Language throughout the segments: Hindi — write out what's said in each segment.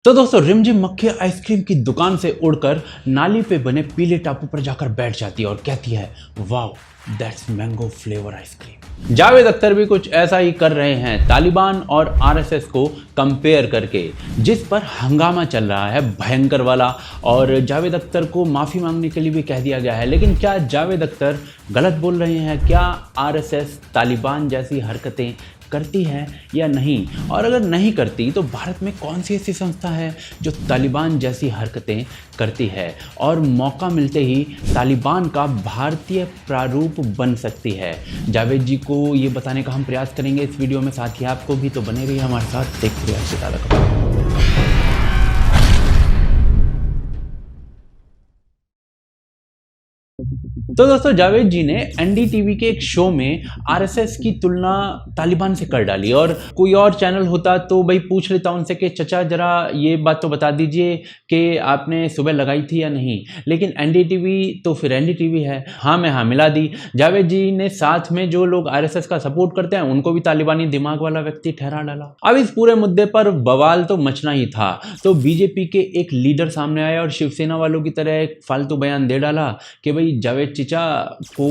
तो दोस्तों रिमझिम मक्खी आइसक्रीम की दुकान से उड़कर नाली पे बने पीले टापू पर जाकर बैठ जाती है और कहती है wow that's mango flavour ice cream. Javed Akhtar भी कुछ ऐसा ही कर रहे हैं तालिबान और आरएसएस को कंपेयर करके, जिस पर हंगामा चल रहा है भयंकर वाला। और जावेद अख्तर को माफ़ी मांगने के लिए भी कह दिया गया है। लेकिन क्या जावेद अख्तर गलत बोल रहे हैं? क्या आरएसएस तालिबान जैसी हरकतें करती है या नहीं? और अगर नहीं करती तो भारत में कौन सी ऐसी संस्था है जो तालिबान जैसी हरकतें करती है और मौका मिलते ही तालिबान का भारतीय प्रारूप बन सकती है? जावेद जी को ये बताने का हम प्रयास करेंगे इस वीडियो में। साथ ही आपको भी, तो बने रहिए हमारे साथ, देखते रहिए ज़्यादा खबर। तो दोस्तों जावेद जी ने एनडीटीवी के एक शो में आरएसएस की तुलना तालिबान से कर डाली। और कोई और चैनल होता तो भाई पूछ लेता उनसे कि चचा जरा ये बात तो बता दीजिए कि आपने सुबह लगाई थी या नहीं। लेकिन एनडीटीवी तो फिर एनडीटीवी है, हाँ में हाँ मिला दी। जावेद जी ने साथ में जो लोग आरएसएस का सपोर्ट करते हैं उनको भी तालिबानी दिमाग वाला व्यक्ति ठहरा डाला। अब इस पूरे मुद्दे पर बवाल तो मचना ही था। तो बीजेपी के एक लीडर सामने आया और शिवसेना वालों की तरह एक फालतू बयान दे डाला कि भाई जावेद चचा को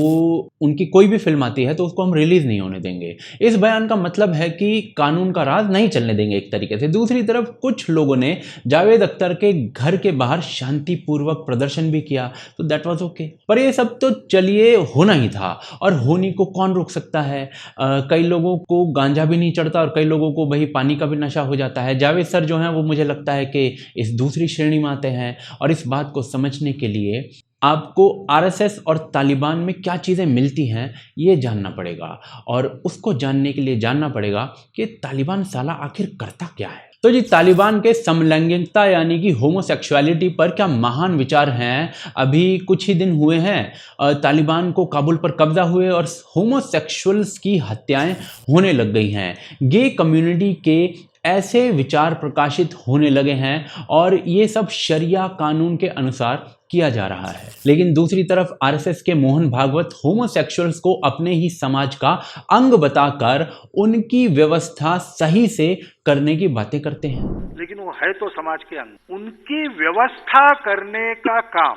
उनकी कोई भी फिल्म आती है तो उसको हम रिलीज नहीं होने देंगे। इस बयान का मतलब है कि कानून का राज नहीं चलने देंगे एक तरीके से। दूसरी तरफ कुछ लोगों ने जावेद अख्तर के घर के बाहर शांतिपूर्वक प्रदर्शन भी किया, तो दैट वाज ओके। पर ये सब तो चलिए होना ही था, और होने को कौन रोक सकता है? कई लोगों को गांजा भी नहीं चढ़ता और कई लोगों को वही पानी का भी नशा हो जाता है। जावेद सर जो हैं वो मुझे लगता है कि इस दूसरी श्रेणी में आते हैं। और इस बात को समझने के लिए आपको आरएसएस और तालिबान में क्या चीज़ें मिलती हैं ये जानना पड़ेगा, और उसको जानने के लिए जानना पड़ेगा कि तालिबान साला आखिर करता क्या है। तो जी तालिबान के समलैंगिकता यानी कि होमोसेक्सुअलिटी पर क्या महान विचार हैं। अभी कुछ ही दिन हुए हैं तालिबान को काबुल पर कब्जा हुए और होमोसेक्सुअल्स की हत्याएं होने लग गई हैं। गे कम्युनिटी के ऐसे विचार प्रकाशित होने लगे हैं और ये सब शरिया कानून के अनुसार किया जा रहा है। लेकिन दूसरी तरफ आरएसएस के मोहन भागवत होमोसेक्सुअल्स को अपने ही समाज का अंग बताकर उनकी व्यवस्था सही से करने की बातें करते हैं। लेकिन वो है तो समाज के अंग। उनकी व्यवस्था करने का काम,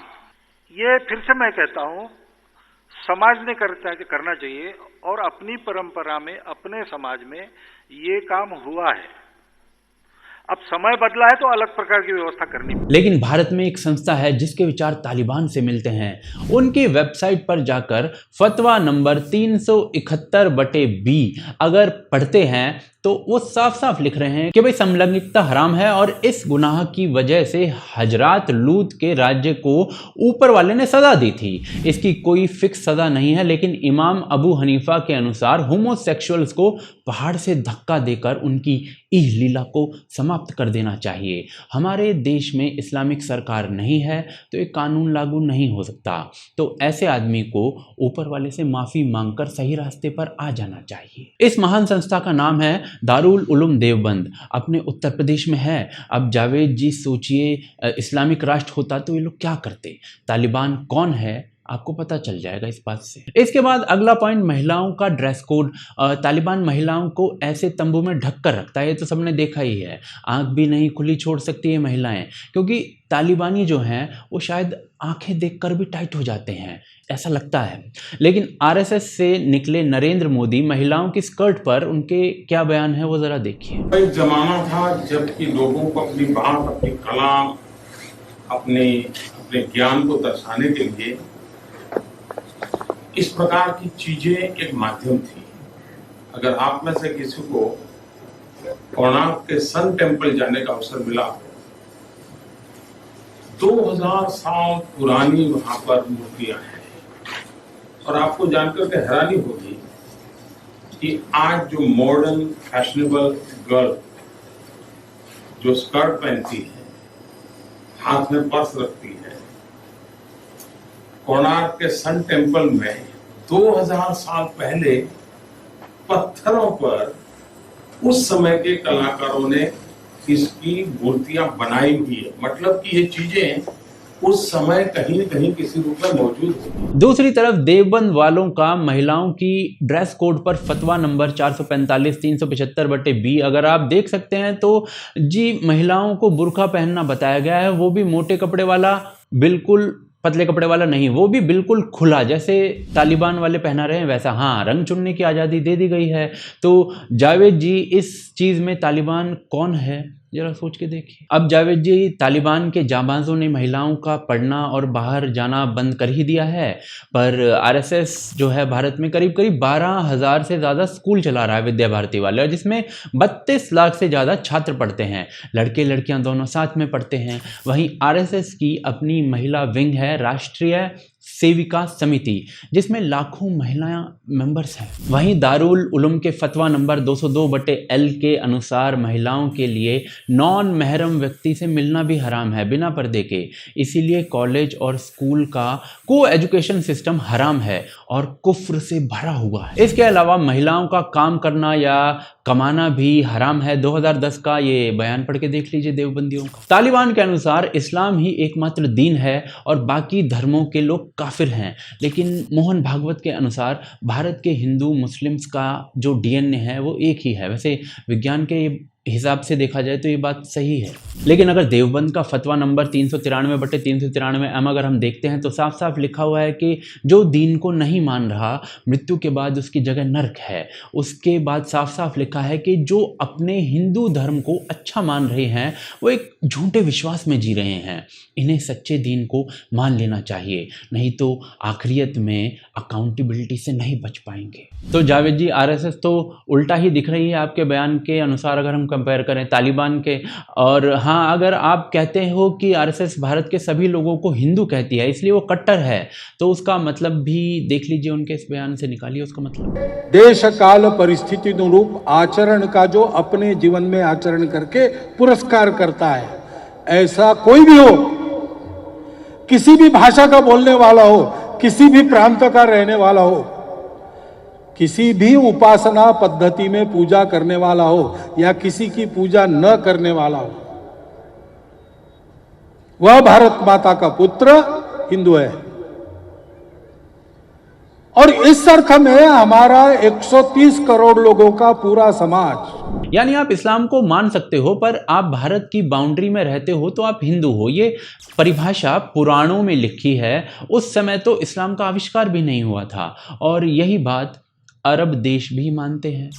ये फिर से मैं कहता हूँ, समाज ने करना चाहिए। और अपनी परंपरा में, अपने समाज में ये काम हुआ है। अब समय बदला है तो अलग प्रकार की व्यवस्था करनी। लेकिन भारत में एक संस्था है जिसके विचार तालिबान से मिलते हैं। उनकी वेबसाइट पर जाकर फतवा नंबर 371/B अगर पढ़ते हैं तो वो साफ साफ लिख रहे हैं कि भाई समलैंगिकता हराम है और इस गुनाह की वजह से हजरात लूत के राज्य को ऊपर वाले ने सजा दी थी। इसकी कोई फिक्स सजा नहीं है, लेकिन इमाम अबू हनीफा के अनुसार होमोसेक्सुअल्स को पहाड़ से धक्का देकर उनकी इह लीला को समाप्त कर देना चाहिए। हमारे देश में इस्लामिक सरकार नहीं है तो एक कानून लागू नहीं हो सकता। तो ऐसे आदमी को ऊपर वाले से माफ़ी मांगकर सही रास्ते पर आ जाना चाहिए। इस महान संस्था का नाम है दारुल उलूम देवबंद, अपने उत्तर प्रदेश में है। अब जावेद जी सोचिए इस्लामिक राष्ट्र होता तो ये लोग क्या करते। तालिबान कौन है आपको पता चल जाएगा इस बात से। इसके बाद अगला पॉइंट, महिलाओं का ड्रेस कोड। तालिबान महिलाओं को ऐसे तंबू में ढक कर रखता है, ये तो सबने देखा ही है। आंख भी नहीं खुली छोड़ सकती है महिलाएं, क्योंकि तालिबानी जो हैं वो शायद आंखें देखकर भी टाइट हो जाते हैं, ऐसा लगता है। लेकिन आरएसएस से निकले नरेंद्र मोदी महिलाओं की स्कर्ट पर उनके क्या बयान है वो जरा देखिए। एक जमाना था जबकि लोगों को अपनी बात, अपनी कला, अपने ज्ञान को दर्शाने के लिए इस प्रकार की चीजें एक माध्यम थी। अगर आप में से किसी को कोणार्क के सन टेम्पल जाने का अवसर मिला, 2000 साल पुरानी वहां पर मूर्तियां हैं, और आपको जानकर के हैरानी होगी कि आज जो मॉडर्न फैशनेबल गर्ल जो स्कर्ट पहनती है, हाथ में पर्स रखती है, कोणार्क के सन टेम्पल में 2000 साल पहले पत्थरों पर उस समय के कलाकारों ने इसकी मूर्तियां बनाई हुई है। मतलब कि ये चीजें उस समय कहीं न कहीं किसी रूप में मौजूद होगी। दूसरी तरफ देवबंद वालों का महिलाओं की ड्रेस कोड पर फतवा नंबर 445/375/B अगर आप देख सकते हैं तो जी महिलाओं को बुर्का पहनना बताया गया है, वो भी मोटे कपड़े वाला, बिल्कुल पतले कपड़े वाला नहीं, वो भी बिल्कुल खुला, जैसे तालिबान वाले पहना रहे हैं वैसा। हाँ, रंग चुनने की आज़ादी दे दी गई है। तो जावेद जी, इस चीज़ में तालिबान कौन है, जरा सोच के देखिए। अब जावेद जी, तालिबान के जाबाजों ने महिलाओं का पढ़ना और बाहर जाना बंद कर ही दिया है, पर आरएसएस जो है भारत में करीब करीब 12,000 से ज़्यादा स्कूल चला रहा है, विद्या भारती वाले, और जिसमें 32 लाख से ज़्यादा छात्र पढ़ते हैं, लड़के लड़कियां दोनों साथ में पढ़ते हैं। वहीं आरएसएस की अपनी महिला विंग है, राष्ट्रीय सेविका समिति, जिसमें लाखों महिलाएं मेंबर्स हैं। वहीं दारुल उलूम के फतवा नंबर 202/L के अनुसार महिलाओं के लिए नॉन महरम व्यक्ति से मिलना भी हराम है, बिना पर्दे के। इसीलिए कॉलेज और स्कूल का को एजुकेशन सिस्टम हराम है और कुफ्र से भरा हुआ है। इसके अलावा महिलाओं का काम करना या कमाना भी हराम है। 2010 का ये बयान पढ़ के देख लीजिए देवबंदियों का। तालिबान के अनुसार इस्लाम ही एकमात्र दीन है और बाकी धर्मों के लोग काफिर हैं, लेकिन मोहन भागवत के अनुसार भारत के हिंदू मुस्लिम्स का जो डीएनए है वो एक ही है। वैसे विज्ञान के हिसाब से देखा जाए तो ये बात सही है, लेकिन अगर देवबंद का फतवा नंबर 393/393M अगर हम देखते हैं तो साफ साफ लिखा हुआ है कि जो दीन को नहीं मान रहा, मृत्यु के बाद उसकी जगह नर्क है। उसके बाद साफ साफ लिखा है कि जो अपने हिंदू धर्म को अच्छा मान रहे हैं वो एक झूठे विश्वास में जी रहे हैं। इन्हें सच्चे दीन को मान लेना चाहिए, नहीं तो आखिरियत में अकाउंटेबिलिटी से नहीं बच पाएंगे। तो जावेद जी, आरएसएस तो उल्टा ही दिख रही है आपके बयान के अनुसार अगर हम कंपेयर करें तालिबान के। और हाँ, अगर आप कहते हो कि आरएसएस भारत के सभी लोगों को हिंदू कहती है इसलिए वो कट्टर है, तो उसका मतलब भी देख लीजिए, उनके इस बयान से निकालिए उसका मतलब। देश काल परिस्थिति अनुरूप आचरण का जो अपने जीवन में आचरण करके पुरस्कार करता है, ऐसा कोई भी हो, किसी भी भाषा का बोलने वाला हो, किसी भी प्रांत का रहने वाला हो, किसी भी उपासना पद्धति में पूजा करने वाला हो या किसी की पूजा न करने वाला हो, वह भारत माता का पुत्र हिंदू है। और इस अर्थ में हमारा 130 करोड़ लोगों का पूरा समाज, यानी आप इस्लाम को मान सकते हो पर आप भारत की बाउंड्री में रहते हो तो आप हिंदू हो। ये परिभाषा पुराणों में लिखी है। उस समय तो इस्लाम का आविष्कार भी नहीं हुआ था और यही बात अरब देश भी मानते हैं।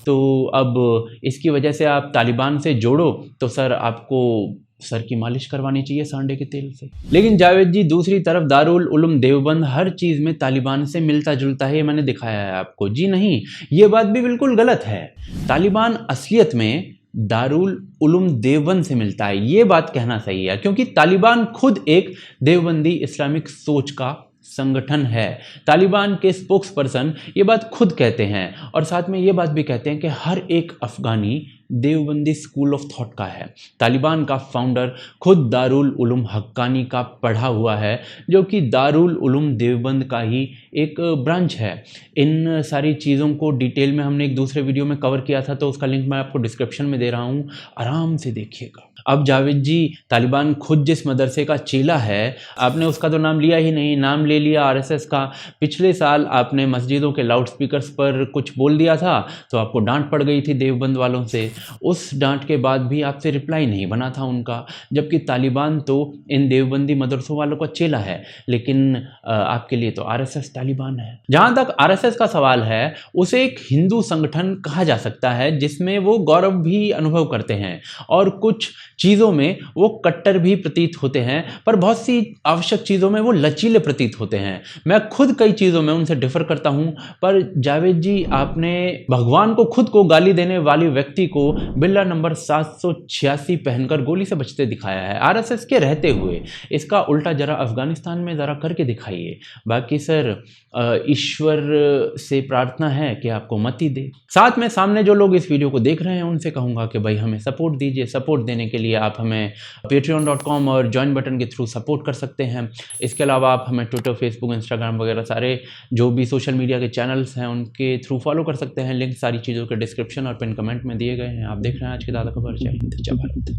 तो अब इसकी वजह से आप तालिबान से जोड़ो तो सर आपको सर की मालिश करवानी चाहिए सांडे के तेल से। लेकिन जावेद जी, दूसरी तरफ दारुल उलूम देवबंद हर चीज़ में तालिबान से मिलता जुलता है, ये मैंने दिखाया है आपको। जी नहीं, ये बात भी बिल्कुल गलत है। तालिबान असलियत में दारुल उलूम देवबंद से मिलता है, ये बात कहना सही है, क्योंकि तालिबान खुद एक देवबंदी इस्लामिक सोच का संगठन है। तालिबान के स्पोक्स पर्सन ये बात खुद कहते हैं और साथ में ये बात भी कहते हैं कि हर एक अफगानी देवबंदी स्कूल ऑफ थॉट का है। तालिबान का फाउंडर खुद दारुल उलूम हक्कानी का पढ़ा हुआ है, जो कि दारुल उलूम देवबंद का ही एक ब्रांच है। इन सारी चीज़ों को डिटेल में हमने एक दूसरे वीडियो में कवर किया था, तो उसका लिंक मैं आपको डिस्क्रिप्शन में दे रहा हूँ, आराम से देखिएगा। अब जावेद जी, तालिबान खुद जिस मदरसे का चेला है, आपने उसका तो नाम लिया ही नहीं, नाम ले लिया आरएसएस का। पिछले साल आपने मस्जिदों के लाउड स्पीकर्स पर कुछ बोल दिया था तो आपको डांट पड़ गई थी देवबंद वालों से। उस डांट के बाद भी आपसे रिप्लाई नहीं बना था उनका, जबकि तालिबान तो इन देवबंदी मदरसों वालों का चेला है, लेकिन आपके लिए तो आरएसएस तालिबान है। जहां तक आरएसएस का सवाल है, उसे एक हिंदू संगठन कहा जा सकता है जिसमें वो गौरव भी अनुभव करते हैं और कुछ चीज़ों में वो कट्टर भी प्रतीत होते हैं, पर बहुत सी आवश्यक चीज़ों में वो लचीले प्रतीत होते हैं। मैं खुद कई चीज़ों में उनसे डिफर करता हूं, पर जावेद जी, आपने भगवान को खुद को गाली देने वाली व्यक्ति को बिल्ला नंबर 786 पहनकर गोली से बचते दिखाया है आरएसएस के रहते हुए। इसका उल्टा जरा अफगानिस्तान में ज़रा करके दिखाइए। बाकी सर, ईश्वर से प्रार्थना है कि आपको मति दे। साथ में सामने जो लोग इस वीडियो को देख रहे हैं उनसे कहूँगा कि भाई हमें सपोर्ट दीजिए। सपोर्ट देने के लिए लिए आप हमें patreon.com और ज्वाइन बटन के थ्रू सपोर्ट कर सकते हैं। इसके अलावा आप हमें ट्विटर, फेसबुक, इंस्टाग्राम वगैरह सारे जो भी सोशल मीडिया के चैनल्स हैं उनके थ्रू फॉलो कर सकते हैं। लिंक सारी चीज़ों के डिस्क्रिप्शन और पिन कमेंट में दिए गए हैं। आप देख रहे हैं आज की ताज़ा खबर। जय हिंद, जय भारत।